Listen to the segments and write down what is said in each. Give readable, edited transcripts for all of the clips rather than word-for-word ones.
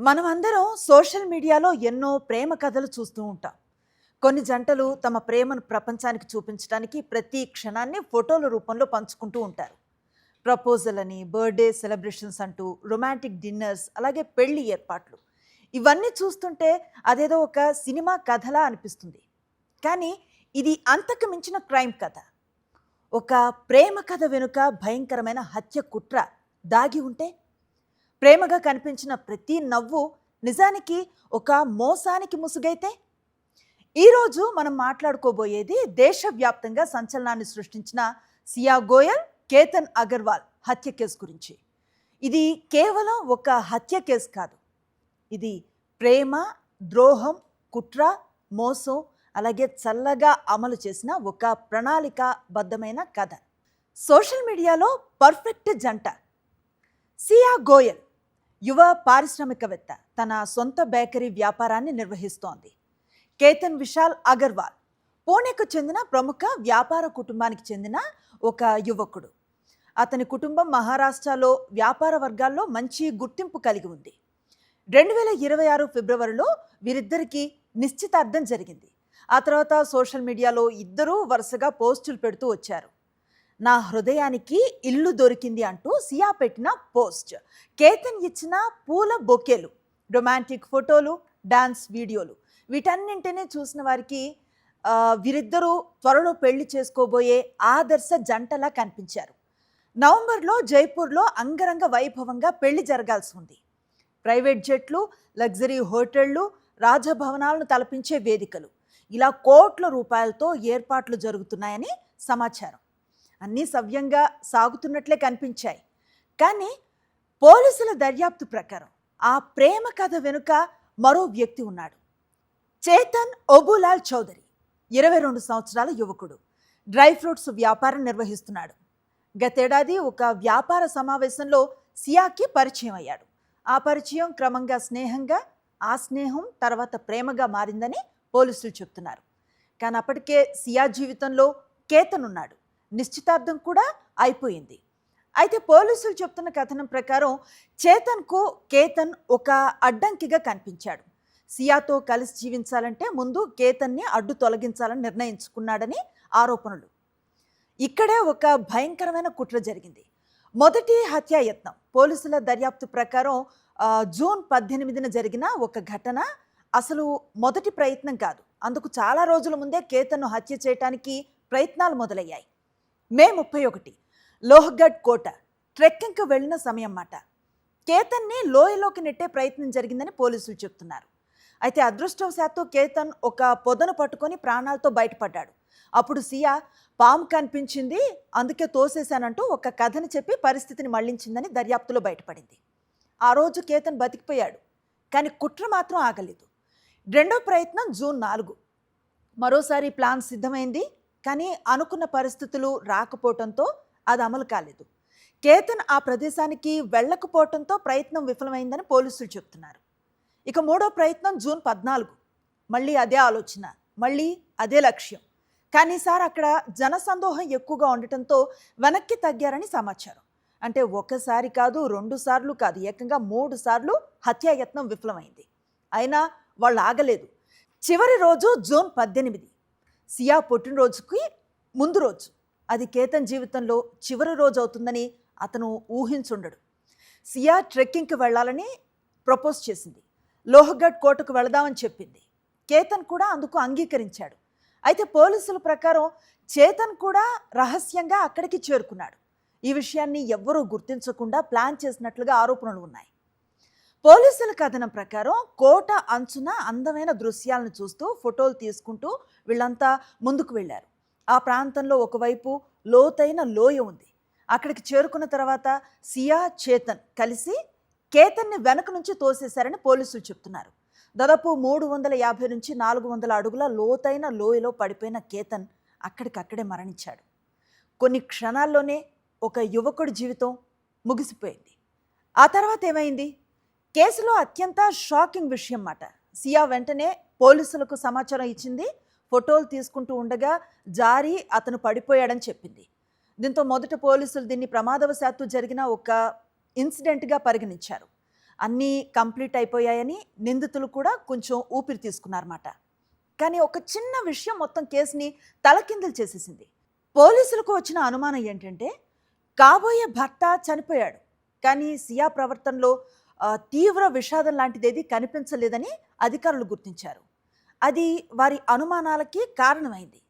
మనమందరం సోషల్ మీడియాలో ఎన్నో ప్రేమ కథలు చూస్తూ ఉంటాం. కొన్ని జంటలు తమ ప్రేమను ప్రపంచానికి చూపించడానికి ప్రతి క్షణాన్ని ఫోటోల రూపంలో పంచుకుంటూ ఉంటారు. ప్రపోజల్ అని, బర్త్‌డే సెలబ్రేషన్స్ అంటూ, రొమాంటిక్ డిన్నర్స్, అలాగే పెళ్లి ఏర్పాట్లు. ఇవన్నీ చూస్తుంటే అదేదో ఒక సినిమా కథలా అనిపిస్తుంది. కానీ ఇది అంతకు మించిన క్రైమ్ కథ. ఒక ప్రేమ కథ వెనుక భయంకరమైన హత్య కుట్ర దాగి ఉంటే, ప్రేమగా కనిపించిన ప్రతి నవ్వు నిజానికి ఒక మోసానికి ముసుగైతే? ఈరోజు మనం మాట్లాడుకోబోయేది దేశవ్యాప్తంగా సంచలనాన్ని సృష్టించిన సియా గోయల్, కేతన్ అగర్వాల్ హత్య కేసు గురించి. ఇది కేవలం ఒక హత్య కేసు కాదు. ఇది ప్రేమ, ద్రోహం, కుట్ర, మోసం, అలాగే చల్లగా అమలు చేసిన ఒక ప్రణాళికాబద్ధమైన కథ. సోషల్ మీడియాలో పర్ఫెక్ట్ జంట. సియా గోయల్ యువ పారిశ్రామికవేత్త, తన సొంత బేకరీ వ్యాపారాన్ని నిర్వహిస్తోంది. కేతన్ విశాల్ అగర్వాల్ పూణేకు చెందిన ప్రముఖ వ్యాపార కుటుంబానికి చెందిన ఒక యువకుడు. అతని కుటుంబం మహారాష్ట్రలో వ్యాపార వర్గాల్లో మంచి గుర్తింపు కలిగి ఉంది. 2026 ఫిబ్రవరిలో వీరిద్దరికీ నిశ్చితార్థం జరిగింది. ఆ తర్వాత సోషల్ మీడియాలో ఇద్దరూ వరుసగా పోస్టులు పెడుతూ వచ్చారు. నా హృదయానికి ఇల్లు దొరికింది అంటూ సియా పెట్టిన పోస్ట్, కేతన్ ఇచ్చిన పూల బొకేలు, రొమాంటిక్ ఫోటోలు, డాన్స్ వీడియోలు, వీటన్నింటినీ చూసిన వారికి వీరిద్దరూ త్వరలో పెళ్లి చేసుకోబోయే ఆదర్శ జంటలా కనిపించారు. నవంబర్లో జైపూర్లో అంగరంగ వైభవంగా పెళ్లి జరగాల్సి ఉంది. ప్రైవేట్ జెట్లు, లగ్జరీ హోటళ్లు, రాజభవనాలను తలపించే వేదికలు, ఇలా కోట్ల రూపాయలతో ఏర్పాట్లు జరుగుతున్నాయని సమాచారం. అన్నీ సవ్యంగా సాగుతున్నట్లే కనిపించాయి. కానీ పోలీసుల దర్యాప్తు ప్రకారం ఆ ప్రేమ కథ వెనుక మరో వ్యక్తి ఉన్నాడు. చేతన్ ఓబులాల్ చౌదరి 22 సంవత్సరాల యువకుడు. డ్రై ఫ్రూట్స్ వ్యాపారం నిర్వహిస్తున్నాడు. గతేడాది ఒక వ్యాపార సమావేశంలో సియాకి పరిచయం అయ్యాడు. ఆ పరిచయం క్రమంగా స్నేహంగా, ఆ స్నేహం తర్వాత ప్రేమగా మారిందని పోలీసులు చెప్తున్నారు. కానీ అప్పటికే సియా జీవితంలో కేతన్ ఉన్నాడు. నిశ్చితార్థం కూడా అయిపోయింది. అయితే పోలీసులు చెప్తున్న కథనం ప్రకారం చేతన్కు కేతన్ ఒక అడ్డంకిగా కనిపించాడు. సియాతో కలిసి జీవించాలంటే ముందు కేతన్ని అడ్డు తొలగించాలని నిర్ణయించుకున్నాడని ఆరోపణలు. ఇక్కడే ఒక భయంకరమైన కుట్ర జరిగింది. మొదటి హత్యాయత్నం పోలీసుల దర్యాప్తు ప్రకారం జూన్ 18న జరిగిన ఒక ఘటన. అసలు మొదటి ప్రయత్నం కాదు. అందుకు చాలా రోజుల ముందే కేతన్ను హత్య చేయడానికి ప్రయత్నాలు మొదలయ్యాయి. మే 31 లోహగఢ్ కోట ట్రెక్కింగ్కు వెళ్లిన సమయం మాట. కేతన్ని లోయలోకి నెట్టే ప్రయత్నం జరిగిందని పోలీసులు చెప్తున్నారు. అయితే అదృష్టవశాత్తు కేతన్ ఒక పొదను పట్టుకొని ప్రాణాలతో బయటపడ్డాడు. అప్పుడు సియా పాము కనిపించింది, అందుకే తోసేశానంటూ ఒక కథని చెప్పి పరిస్థితిని మళ్లించిందని దర్యాప్తులో బయటపడింది. ఆ రోజు కేతన్ బతికిపోయాడు. కానీ కుట్ర మాత్రం ఆగలేదు. రెండో ప్రయత్నం జూన్ 4. మరోసారి ప్లాన్ సిద్ధమైంది. కానీ అనుకున్న పరిస్థితులు రాకపోవడంతో అది అమలు కాలేదు. కేతన్ ఆ ప్రదేశానికి వెళ్ళకపోవడంతో ప్రయత్నం విఫలమైందని పోలీసులు చెప్తున్నారు. ఇక మూడో ప్రయత్నం జూన్ 14. మళ్ళీ అదే ఆలోచన, మళ్ళీ అదే లక్ష్యం. కానీ ఈసారి అక్కడ జనసందోహం ఎక్కువగా ఉండటంతో వెనక్కి తగ్గారని సమాచారం. అంటే ఒకసారి కాదు, 2 సార్లు కాదు, ఏకంగా 3 సార్లు హత్యాయత్నం విఫలమైంది. అయినా వాళ్ళు ఆగలేదు. చివరి రోజు జూన్ 18, సియా పుట్టినరోజుకి ముందు రోజు. అది కేతన్ జీవితంలో చివరి రోజు అవుతుందని అతను ఊహించుండడు. సియా ట్రెక్కింగ్కి వెళ్ళాలని ప్రపోజ్ చేసింది. లోహగఢ్ కోటకు వెళదామని చెప్పింది. కేతన్ కూడా అందుకు అంగీకరించాడు. అయితే పోలీసుల ప్రకారం చేతన్ కూడా రహస్యంగా అక్కడికి చేరుకున్నాడు. ఈ విషయాన్ని ఎవ్వరూ గుర్తించకుండా ప్లాన్ చేసినట్లుగా ఆరోపణలు ఉన్నాయి. పోలీసుల కథనం ప్రకారం కోట అంచున అందమైన దృశ్యాలను చూస్తూ ఫోటోలు తీసుకుంటూ వీళ్ళంతా ముందుకు వెళ్ళారు. ఆ ప్రాంతంలో ఒకవైపు లోతైన లోయ ఉంది. అక్కడికి చేరుకున్న తర్వాత సియా, చేతన్ కలిసి కేతన్ని వెనక నుంచి తోసేశారని పోలీసులు చెప్తున్నారు. దాదాపు 350 నుంచి 400 అడుగుల లోతైన లోయలో పడిపోయిన కేతన్ అక్కడికక్కడే మరణించాడు. కొన్ని క్షణాల్లోనే ఒక యువకుడి జీవితం ముగిసిపోయింది. ఆ తర్వాత ఏమైంది? కేసులో అత్యంత షాకింగ్ విషయం మాట. సియా వెంటనే పోలీసులకు సమాచారం ఇచ్చింది. ఫోటోలు తీసుకుంటూ ఉండగా జారి అతను పడిపోయాడని చెప్పింది. దీంతో మొదట పోలీసులు దీన్ని ప్రమాదవశాత్తు జరిగిన ఒక ఇన్సిడెంట్గా పరిగణించారు. అన్నీ కంప్లీట్ అయిపోయాయని నిందితులు కూడా కొంచెం ఊపిరి తీసుకున్నారన్నమాట. కానీ ఒక చిన్న విషయం మొత్తం కేసుని తలకిందులు చేసేసింది. పోలీసులకు వచ్చిన అనుమానం ఏంటంటే కాబోయే భర్త చనిపోయాడు, కానీ సియా ప్రవర్తనలో తీవ్ర విషాదం లాంటిదేది కనిపించలేదని అధికారులు గుర్తించారు. అది వారి అనుమానాలకి కారణమైంది.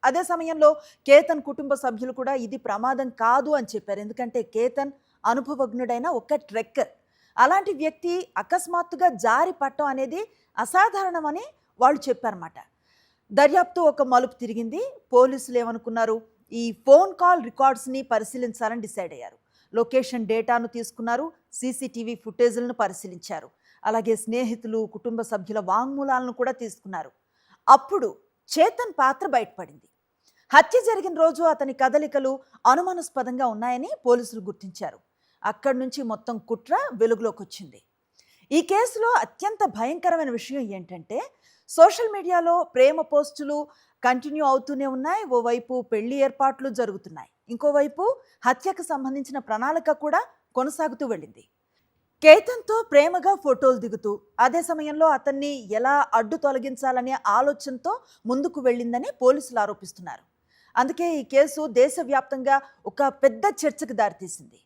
అదే సమయంలో కేతన్ కుటుంబ సభ్యులు కూడా ఇది ప్రమాదం కాదు అని చెప్పారు. ఎందుకంటే కేతన్ అనుభవజ్ఞుడైన ఒక ట్రెక్కర్. అలాంటి వ్యక్తి అకస్మాత్తుగా జారి పట్టడం అనేది అసాధారణమని వాళ్ళు చెప్పారన్నమాట. దర్యాప్తు ఒక మలుపు తిరిగింది. పోలీసులు ఏమనుకున్నారు, ఈ ఫోన్ కాల్ రికార్డ్స్ని పరిశీలించాలని డిసైడ్ అయ్యారు. లొకేషన్ డేటాను తీసుకున్నారు, సీసీటీవీ ఫుటేజ్లను పరిశీలించారు, అలాగే స్నేహితులు కుటుంబ సభ్యుల వాంగ్మూలాలను కూడా తీసుకున్నారు. అప్పుడు చేతన్ పాత్ర బయటపడింది. హత్య జరిగిన రోజు అతని కదలికలు అనుమానాస్పదంగా ఉన్నాయని పోలీసులు గుర్తించారు. అక్కడి నుంచి మొత్తం కుట్ర వెలుగులోకి వచ్చింది. ఈ కేసులో అత్యంత భయంకరమైన విషయం ఏంటంటే సోషల్ మీడియాలో ప్రేమ పోస్టులు కంటిన్యూ అవుతూనే ఉన్నాయి. ఓవైపు పెళ్లి ఏర్పాట్లు జరుగుతున్నాయి, ఇంకోవైపు హత్యకు సంబంధించిన ప్రణాళిక కూడా కొనసాగుతూ వెళ్ళింది. కేతన్తో ప్రేమగా ఫోటోలు దిగుతూ అదే సమయంలో అతన్ని ఎలా అడ్డు తొలగించాలనే ఆలోచనతో ముందుకు వెళ్ళిందని పోలీసులు ఆరోపిస్తున్నారు. అందుకే ఈ కేసు దేశవ్యాప్తంగా ఒక పెద్ద చర్చకు దారితీసింది.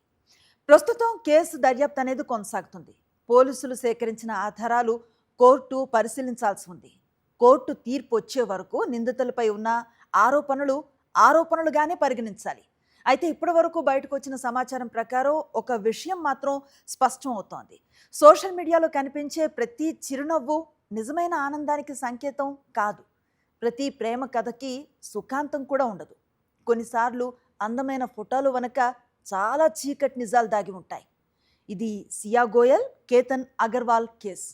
ప్రస్తుతం కేసు దర్యాప్తు అనేది కొనసాగుతుంది. పోలీసులు సేకరించిన ఆధారాలు కోర్టు పరిశీలించాల్సి ఉంది. కోర్టు తీర్పు వచ్చే వరకు నిందితులపై ఉన్న ఆరోపణలుగానే పరిగణించాలి. అయితే ఇప్పటి వరకు బయటకు వచ్చిన సమాచారం ప్రకారం ఒక విషయం మాత్రం స్పష్టం అవుతోంది. సోషల్ మీడియాలో కనిపించే ప్రతి చిరునవ్వు నిజమైన ఆనందానికి సంకేతం కాదు. ప్రతి ప్రేమ కథకి సుఖాంతం కూడా ఉండదు. కొన్నిసార్లు అందమైన ఫోటోలు వెనక చాలా చీకటి నిజాలు దాగి ఉంటాయి. ఇది సియా గోయల్, కేతన్ అగర్వాల్ కేసు.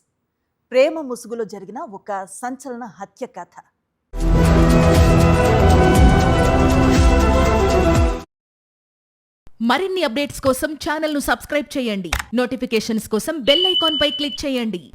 ప్రేమ ముసుగులో జరిగిన ఒక సంచలన హత్య కథ. మరిన్ని అప్డేట్స్ కోసం ఛానల్ను సబ్స్క్రైబ్ చేయండి. నోటిఫికేషన్స్ కోసం బెల్ ఐకాన్ పై క్లిక్ చేయండి.